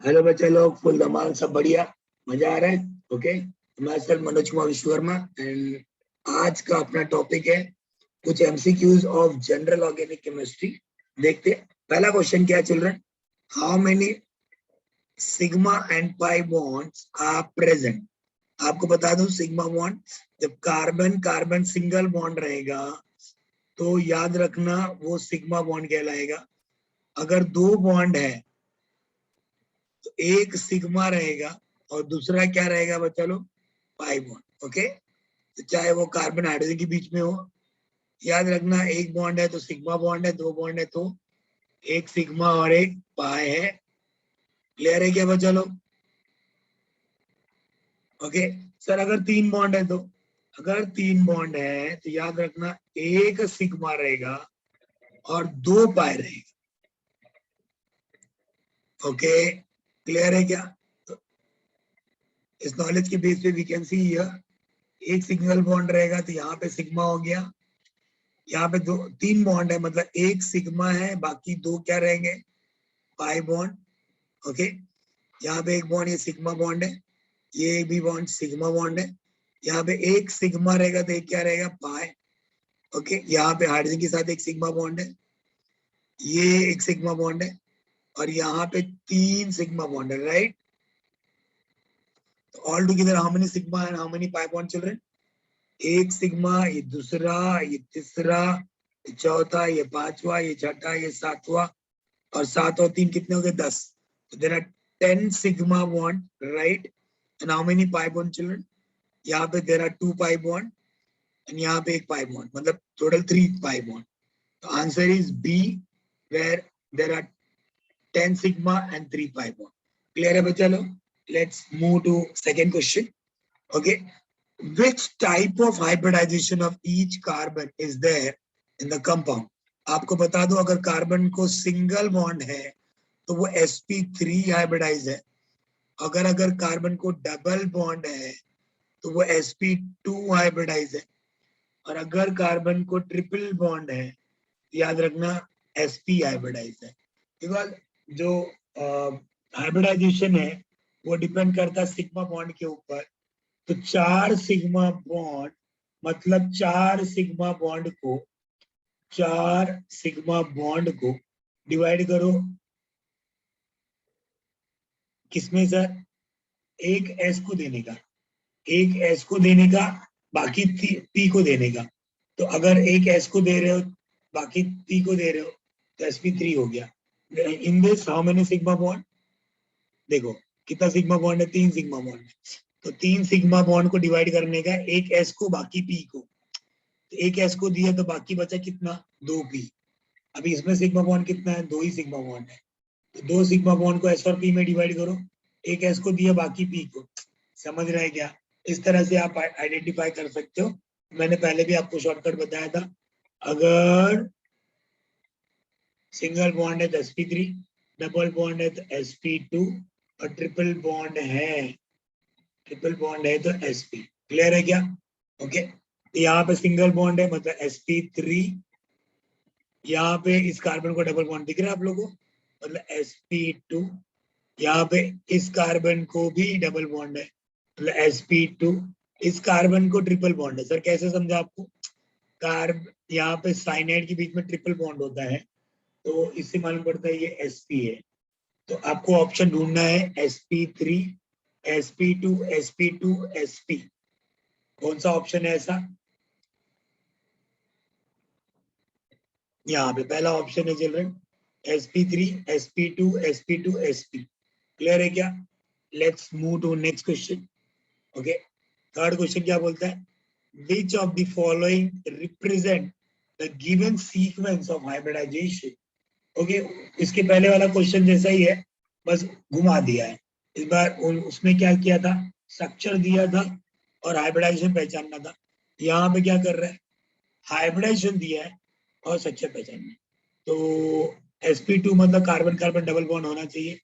Hello बच्चे लोग, full धमाल, सब बढ़िया, मजा आ रहा है। ओके, मैं सर मनोज कुमार विश्वकर्मा एंड आज का अपना टॉपिक है कुछ MCQs of general organic chemistry. देखते हैं पहला क्वेश्चन क्या चल रहा है। How many sigma and pi bonds are present. आपको बता दूं, सिग्मा बॉन्ड जब कार्बन कार्बन सिंगल बॉन्ड रहेगा तो याद रखना वो सिग्मा बॉन्ड कहलाएगा। अगर दो बॉन्ड है तो एक सिग्मा रहेगा और दूसरा क्या रहेगा बच्चा लोग, पाई बॉन्ड। ओके, तो चाहे वो कार्बन हाइड्रोजन के बीच में हो, याद रखना एक बॉन्ड है तो सिग्मा बॉन्ड है, दो बॉन्ड है तो एक सिग्मा और एक पाई है। क्लियर है क्या बच्चा लोग? ओके सर, अगर तीन बॉन्ड है तो, अगर तीन बॉन्ड है तो याद रखना एक सिग्मा रहेगा और दो पाई रहेगा। ओके, क्लियर है क्या? तो इस नॉलेज के बेस पे वी कैन सी हियर, एक सिंगल बॉन्ड रहेगा तो यहाँ पे सिग्मा हो गया, यहाँ पे दो तीन बॉन्ड है मतलब एक सिग्मा है, बाकी दो क्या रहेंगे, पाई बॉन्ड। ओके, यहाँ पे एक बॉन्ड, ये सिग्मा बॉन्ड है, ये भी बॉन्ड सिग्मा बॉन्ड है, यहाँ पे एक सिग्मा रहेगा तो एक क्या रहेगा, पाई। ओके, यहाँ पे हाइड्रोजन के साथ एक सिग्मा बॉन्ड है, ये एक सिग्मा बॉन्ड है, और यहाँ पे तीन सिग्मा बॉन्ड है, राइट। तो all together how many sigma and how many pi bond children? एक सिग्मा, ये दूसरा, ये तीसरा, ये चौथा, ये पांचवा, ये छठा, ये सातवां, और सात और तीन कितने हो गए, 10। तो there are 10 sigma bond, right. And how many pi bond children? यहाँ पे there are 2 pi bond and यहाँ पे एक पाई बॉन्ड, मतलब टोटल 3 पाई बॉन्ड। तो answer is B, where there are 10 sigma and 3 pi bond. Clear है बच्चा लोग? Let's move to second question. Okay, which type of hybridization of each carbon is there in the compound? आपको बता दो, अगर carbon को single bond है तो वो sp3 हाइब्रिडाइज है, अगर अगर कार्बन को डबल बॉन्ड है तो वो sp2 हाइब्रिडाइज है, और अगर कार्बन को ट्रिपल बॉन्ड है याद रखना sp हाइब्रिडाइज है। बिकॉज जो हाइब्रिडाइजेशन है वो डिपेंड करता है सिग्मा बॉन्ड के ऊपर। तो चार सिग्मा बॉन्ड मतलब चार सिग्मा बॉन्ड को डिवाइड करो किसमें सर, एक एस को देने का, एक एस को देने का, बाकी पी को देने का। तो अगर एक एस को दे रहे हो बाकी पी को दे रहे हो तो sp3 हो गया। In this how many sigma bond? देखो कितना सिग्मा बॉन्ड है, तीन सिग्मा बॉन्ड है। तो तीन सिग्मा बॉन्ड को डिवाइड करने का, एक एस को बाकी पी को, एक एस को दिया तो बाकी बचा कितना, दो पी। अभी इसमें सिग्मा बॉन्ड कितना है, दो ही सिग्मा बॉन्ड है, तो दो सिग्मा बॉन्ड को एस और पी में डिवाइड करो, एक एस को दिया बाकी पी को। समझ रहे हैं क्या? इस तरह से आप आइडेंटिफाई कर सकते हो। मैंने पहले भी आपको शॉर्टकट बताया था, अगर सिंगल बॉन्ड है तो sp3, डबल बॉन्ड है तो sp2, और ट्रिपल बॉन्ड है तो sp। क्लियर है क्या? ओके, यहाँ पे सिंगल बॉन्ड है मतलब sp3, यहाँ पे इस कार्बन को डबल बॉन्ड दिख रहा है आप लोगों को, मतलब sp2, यहाँ पे इस कार्बन को भी डबल बॉन्ड है मतलब sp2, इस कार्बन को ट्रिपल बॉन्ड है। सर कैसे समझा आपको? कार्ब यहाँ पे साइनाइड के बीच में ट्रिपल बॉन्ड होता है तो इससे मालूम पड़ता है ये sp है। तो आपको ऑप्शन ढूंढना है sp3, sp2, sp2, sp। कौन सा ऑप्शन है ऐसा? यहाँ पे पहला ऑप्शन है children, sp3, sp2, sp2, sp। Clear है क्या? Let's move to next question. Okay, third question क्या बोलता है, which of the following represent the given sequence of hybridization? Okay, इसके पहले वाला क्वेश्चन जैसा ही है, बस घुमा दिया है। इस बार उसमें क्या किया था, स्ट्रक्चर दिया था और हाइब्रिडाइजेशन पहचानना था। यहाँ पे क्या कर रहा है, हाइब्रिडाइजेशन दिया है और स्ट्रक्चर पहचानना है। तो sp2 मतलब कार्बन कार्बन डबल बॉन्ड होना चाहिए,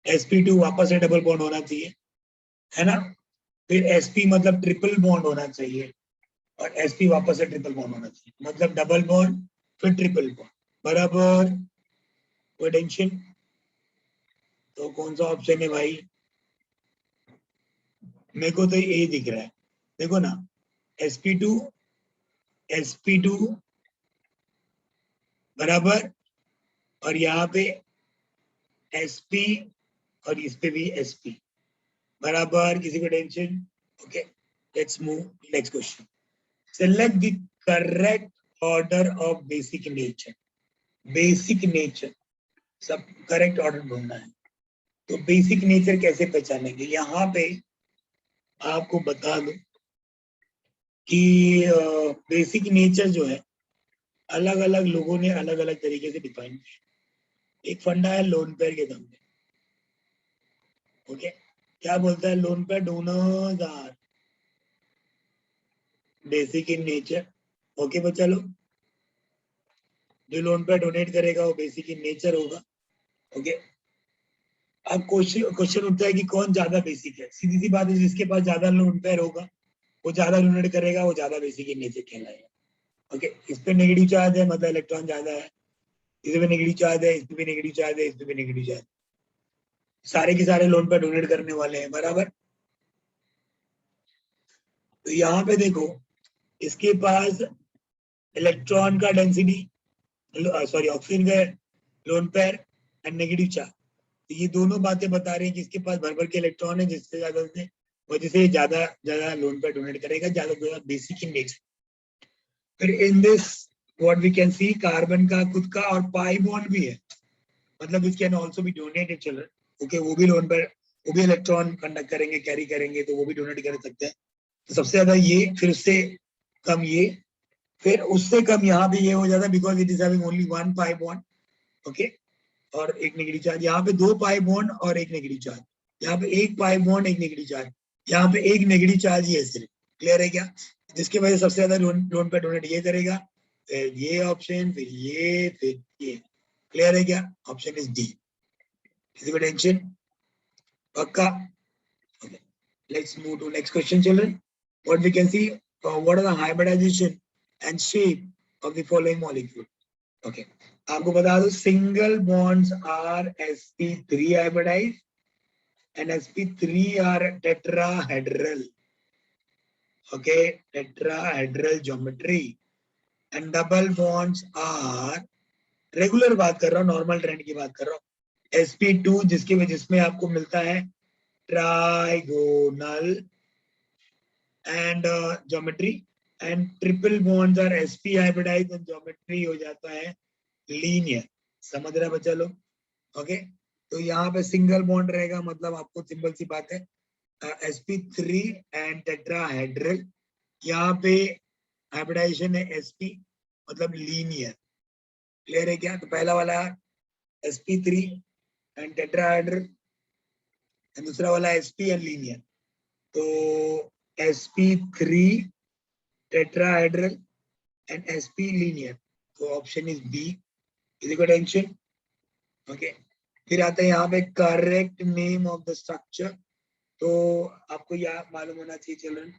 sp2 वापस से डबल बॉन्ड होना चाहिए, है ना। फिर sp मतलब ट्रिपल बॉन्ड होना चाहिए, और sp वापस से ट्रिपल बॉन्ड होना चाहिए, मतलब डबल बॉन्ड फिर ट्रिपल बॉन्ड, बराबर। कोई टेंशन? तो कौन सा ऑप्शन है भाई? मेरे को तो ए दिख रहा है, देखो ना, sp2 बराबर, और यहाँ पे sp, और इस पे भी sp बराबर, किसी को tension? Okay, let's move next question. Select the correct order of basic nature. Basic nature, सब करेक्ट ऑर्डर ढूंढना है. तो बेसिक नेचर कैसे पहचानेंगे? यहाँ पे आपको बता दूं कि बेसिक नेचर जो है अलग अलग लोगों ने अलग अलग तरीके से डिफाइन किया. एक फंडा है लोन पेयर के दम पे. ओके, क्या बोलता है? Lone pair donors are basic in nature. Okay बच्चा लोग, जो लोन पेयर डोनेट करेगा वो बेसिक इन नेचर होगा. ओके, अब क्वेश्चन उठता है कि कौन ज्यादा बेसिक है. सीधी सी बात है, जिसके पास ज्यादा लोन पेयर होगा वो ज्यादा डोनेट करेगा, वो ज्यादा बेसिक इन नेचर कहलाएगा. ओके, इस पे नेगेटिव चार्ज है मतलब इलेक्ट्रॉन ज्यादा है, इस पे नेगेटिव चार्ज है, इस पे भी नेगेटिव चार्ज है, इस पे भी नेगेटिव चार्ज. सारे के सारे लोन पे डोनेट करने वाले हैं बराबर. तो यहाँ पे देखो, इसके पास इलेक्ट्रॉन का डेंसिटी, सॉरी ऑक्सीजन का lone pair and negative charge. तो ये दोनों बातें बता रही हैं कि इसके पास भर भर के इलेक्ट्रॉन है, जिससे ज्यादा से वजह से ज्यादा ज्यादा लोन पेयर डोनेट करेगा, ज्यादा ज्यादा बेसिक इन नेचर. फिर in this what we can see, carbon का खुद का और पाई बॉन्ड भी है, मतलब it can also be donated children. Okay, वो भी लोन पेयर, वो भी इलेक्ट्रॉन कंडक्ट करेंगे, कैरी करेंगे, तो वो भी डोनेट कर सकते हैं. तो सबसे ज्यादा ये, फिर उससे कम ये, फिर उससे कम यहाँ पे ये हो जाता है, because it is having only one pi bond. Okay, और एक नेगेटिव चार्ज. यहाँ पे दो पाई बॉन्ड और एक नेगेटिव चार्ज. यहाँ पे एक पाई बॉन्ड एक नेगेटिव चार्ज. यहाँ पे एक नेगेटिव चार्ज ही है सिर्फ. क्लियर है क्या? जिसकी वजह से सबसे ज्यादा लोन पे डोनेट ये करेगा, फिर ये ऑप्शन, फिर ये. क्लियर है क्या? Option is D. किसी को टेंशन? पक्का? Okay. Let's move to next question, children. What we can see, what are the hybridization and shape of the following molecule? Okay. आपको बता दो, single bonds are sp3 hybridized and sp3 are tetrahedral. Okay, tetrahedral geometry. And double bonds are, regular बात कर रहा हूँ, normal trend की बात कर रहा हूँ, sp2 जिसमें आपको मिलता है trigonal and geometry, and triple bonds are sp hybridized and geometry हो जाता है linear. समझ रहा है बच्चा लोग? ओके, तो यहाँ पे सिंगल बॉन्ड रहेगा, मतलब आपको सिंपल सी बात है, sp3 एंड टेट्राहेड्रल. यहाँ पे हाइब्रिडाइजेशन है sp, मतलब लीनियर. क्लियर है क्या? तो पहला वाला sp3 एंड टेट्राहेड्रल, एंड दूसरा वाला sp एंड लीनियर. तो sp3 tetrahedral and sp linear. तो ऑप्शन इज बी. किसी को टेंशन? ओके, फिर आता है यहाँ पे correct name of the structure. तो आपको यह मालूम होना चाहिए चिल्ड्रन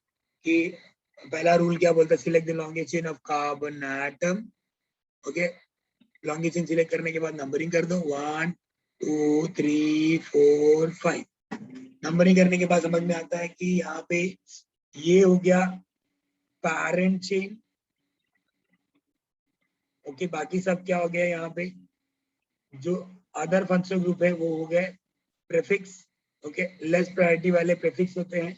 कि पहला रूल क्या बोलता है, select the longest chain of carbon atom. Okay, longest chain select करने के बाद नंबरिंग कर दो, 1 2 3 4 5. नंबरिंग करने के बाद समझ में आता है कि यहाँ पे ये हो गया पैरेंट चेन. ओके, बाकी सब क्या हो गया? यहाँ पे जो अदर फंक्शनल ग्रुप है वो हो गए प्रीफिक्स. ओके, लेस प्रायोरिटी वाले प्रीफिक्स होते हैं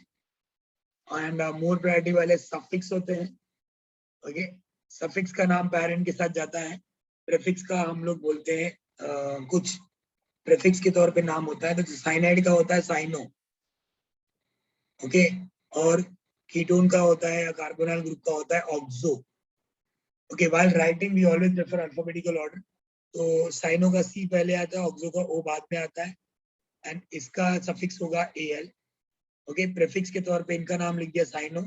एंड मोर प्रायोरिटी वाले सफिक्स होते हैं. ओके, सफिक्स का नाम पैरेंट के साथ जाता है, प्रीफिक्स का हम लोग बोलते हैं कुछ प्रीफिक्स के तौर पे नाम होता है. तो साइनाइड का होता है साइनो. ओके, और कीटोन का होता है या कार्बोनाइल ग्रुप का होता है oxo. Okay, while writing we always prefer alphabetical order. तो साइनो का सी पहले आता है, ऑक्सो का ओ बाद में आता है, एंड इसका सफिक्स होगा एल. ओके, प्रीफिक्स के तौर पे इनका नाम लिख दिया साइनो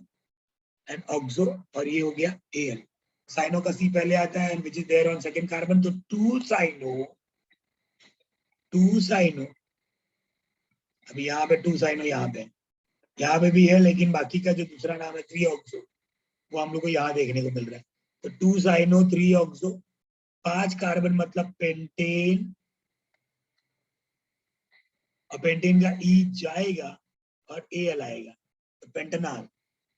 एंड ऑक्सो, और ये हो गया एल. साइनो का सी पहले आता है and which is there on second carbon. तो टू साइनो, अभी यहाँ पे टू साइनो, यहाँ पे भी है, लेकिन बाकी का जो दूसरा नाम है 3 ऑक्सो, वो हम लोग को यहाँ देखने को मिल रहा है. तो 2 साइनो 3 ऑक्सो, 5 कार्बन मतलब पेंटेन, और पेंटेन का ई जाएगा और एल आएगा, तो पेंटेनॉल,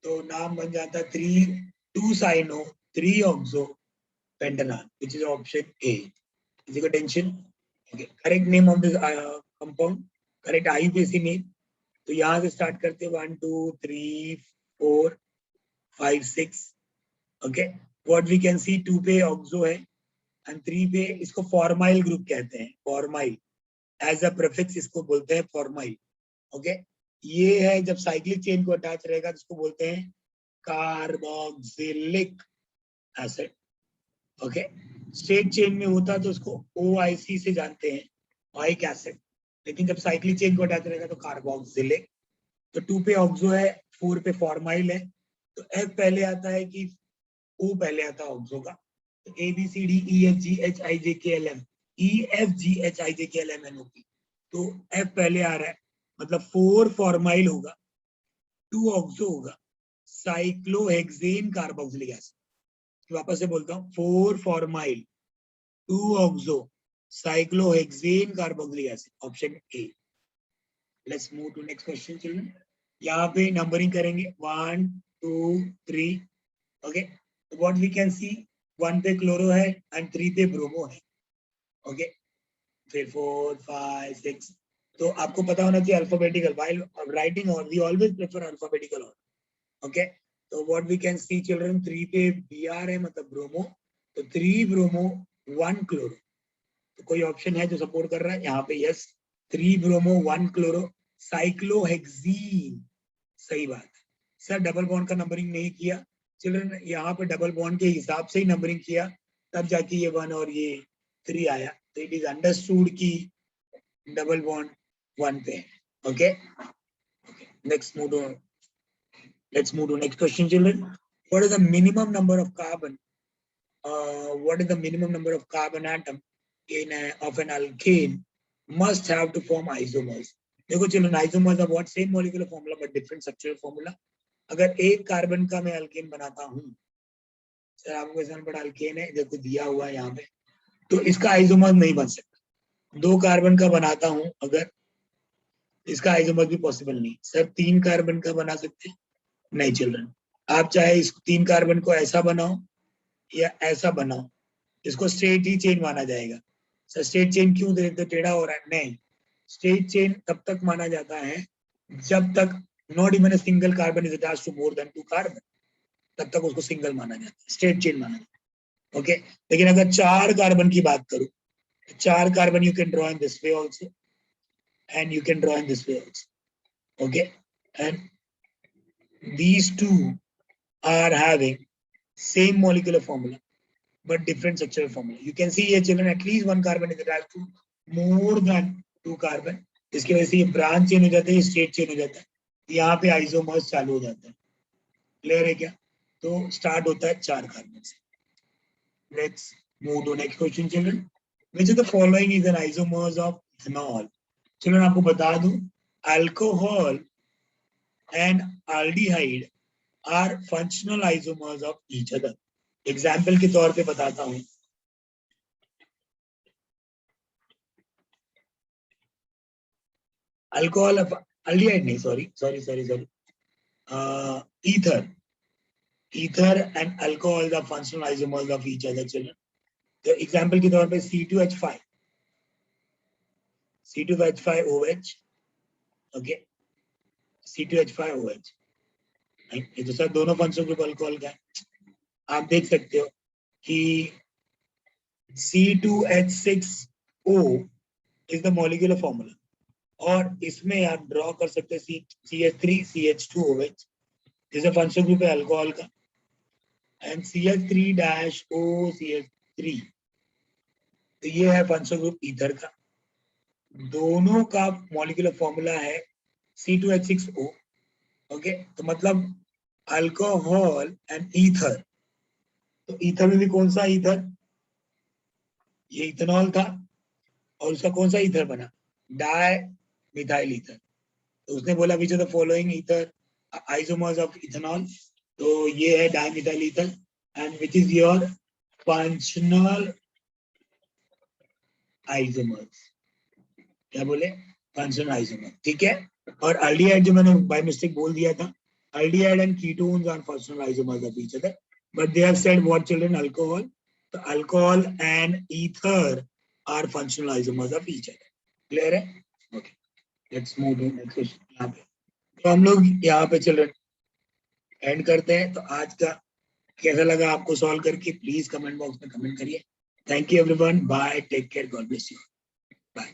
तो नाम बन जाता 3,2-साइनो 3-ऑक्सो pentanol, which is option A. Is it attention? Okay. Correct name of this compound, correct IUPAC name. तो यहाँ से स्टार्ट करते 1 2 3 4 5 6. Okay, what we can see 2 पे ऑक्सो है एंड 3 पे इसको फॉर्माइल ग्रुप कहते हैं, फॉर्माइल एज अ प्रीफिक्स इसको बोलते हैं फॉर्माइल. ओके, ये है जब साइक्लिक चेन को अटैच रहेगा तो इसको बोलते हैं carboxylic acid. Okay, straight chain में होता तो उसको OIC से जानते हैं, ओइक एसिड, लेकिन जब साइक्लिक चेन को अटैच रहेगा तो कार्बोक्सिलिक. तो 2 पे ऑक्सो है, 4 पे फॉर्माइल है, तो F पहले आता है कि O पहले आता है ऑक्सो का. तो ABCDEFGHIJKLM, EFGHIJKLMNOP, तो F पहले आ रहा है, मतलब 4 फॉर्माइल होगा, 2 ऑक्सो होगा, साइक्लोहेक्सेन कार्बोक्सिलिक एसिड. वापस से बोलता हूँ, 4 formyl 2 oxo cyclohexane carboxylic acid, option A. Let's move to next question children. यहाँ पे नंबरिंग करेंगे 1 2 3. Okay, what we can see 1 पे क्लोरो है एंड 3 पे ब्रोमो है. ओके, फिर 4 5 6. तो आपको पता होना चाहिए अल्फाबेटिकल, व्हाइल राइटिंग और we always prefer alphabetical order. Okay, तो what we can see children, 3 पे Br है मतलब ब्रोमो, तो 3 ब्रोमो 1 क्लोरो. तो कोई ऑप्शन है जो सपोर्ट कर रहा है यहाँ पे? यस, 3 ब्रोमो 1 क्लोरो साइक्लोहेक्सीन, सही बात है. सर डबल बॉन्ड का नंबरिंग नहीं किया चिल्ड्रन, यहाँ पे डबल बॉन्ड के हिसाब से ही नंबरिंग किया, तब जाके ये 1 और ये 3 आया. तो इट इज अंडरस्टूड की डबल बॉन्ड 1 पे है. Okay, next move to, let's move to next question children. What is the minimum number of carbon, what is the minimum number of carbon atom in of an alkane must have to form isomers? देखो children, isomers are what? Same molecular formula but different structural formula. अगर एक carbon का मैं alkane बनाता हूँ, sir आपको question पर alkane है, देखो दिया हुआ है यहाँ पे, तो इसका आइसोमर नहीं बन सकता. 2 कार्बन का बनाता हूँ अगर, इसका आइसोमर भी पॉसिबल नहीं. सर 3 कार्बन का बना सकते हैं? नहीं चिल्ड्रन, आप चाहे इस 3 कार्बन को ऐसा बनाओ या ऐसा बनाओ, इसको स्ट्रेट ही चेन माना जाएगा. सर स्ट्रेट चेन क्यों दे तो टेढ़ा हो रहा है? नहीं, स्ट्रेट चेन तब तक माना जाता है जब तक not even a single carbon is attached to more than 2 carbon, तब तक उसको सिंगल माना जाता है, स्ट्रेट चेन माना जाता है. ओके, लेकिन अगर 4 कार्बन की बात करूं, 4 carbon you can draw in this way also and you can draw in this way also. Okay, and these two are having same molecular formula but different structural formula. You can see here children, at least 1 carbon is attached to more than 2 carbon. इसकी वजह से ये branch chain हो जाता है, ये straight chain हो जाता है, यहाँ पे आइसोमर्स चालू हो जाता है. क्लियर है क्या? तो स्टार्ट होता है 4 कार्बन से. Let's move to next question children. Which of the following is an isomers of ethanol? Children आपको बता दूं, alcohol and aldehyde are functional isomers of each other. Example के तौर पे बताता हूं, अल्कोहल, aldehyde नहीं, sorry, ether and alcohol are functional isomers of each other children. तो एग्जाम्पल के तौर पे C2H5OH, ओके, C2H5OH. ये तो सर दोनों फंक्शनल ग्रुप अल्कोहल का है. आप देख सकते हो कि C2H6O is the molecular formula, और इसमें आप ड्रॉ कर सकते हैं CH3CH2OH, जैसे फंक्शनल ग्रुप है अल्कोहल का, एंड CH3-OCH3, तो ये है फंक्शनल ग्रुप ईथर का. दोनों का मॉलिक्यूलर फॉर्मूला है C2H6O. ओके, तो मतलब अल्कोहल एंड ईथर, तो ईथर में भी कौन सा ईथर? ये इथेनॉल था, और उसका कौन सा ईथर बना? Di methyl ether. तो उसने बोला which of the following ether isomers of ethanol, तो ये है di methyl ether. And which is your functional isomers? क्या बोले? फंक्शनल आइसोमर, ठीक है। और अल्डिहाइड जो मैंने बाय मिस्टेक बोल दिया था, aldehyde and ketones are functional isomers of each other, but they have said what children, alcohol, तो alcohol and ether are functional isomers of each other. Clear है? Okay, let's move to next question. यहाँ पे तो हम लोग यहाँ पे children and करते हैं। तो आज का कैसा लगा आपको सॉल्व करके, प्लीज कमेंट बॉक्स में कमेंट करिए। Thank you everyone, bye, take care, God bless you, bye.